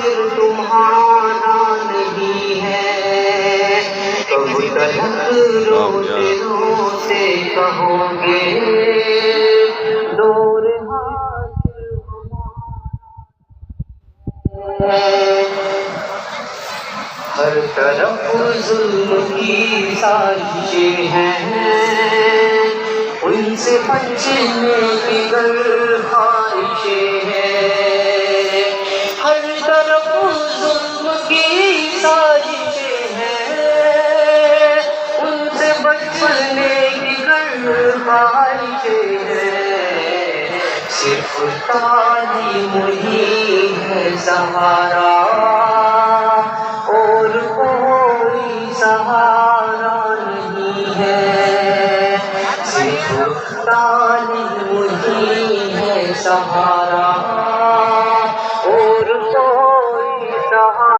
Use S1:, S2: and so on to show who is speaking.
S1: حاضر تمہارا نہیں ہے، کب تلک روتے روتے کہو گے دور حاضر ہمارا؟ ہر طرف ظلم کی سازشیں ہیں، ان سے بچنے کی گر خواہشیں ہیں، ہر طرف ظلم کی سازشیں ہیں، ان سے بچنے کی گر خواہشیں ہیں، صرف تعلیم ہی ہے سہارا،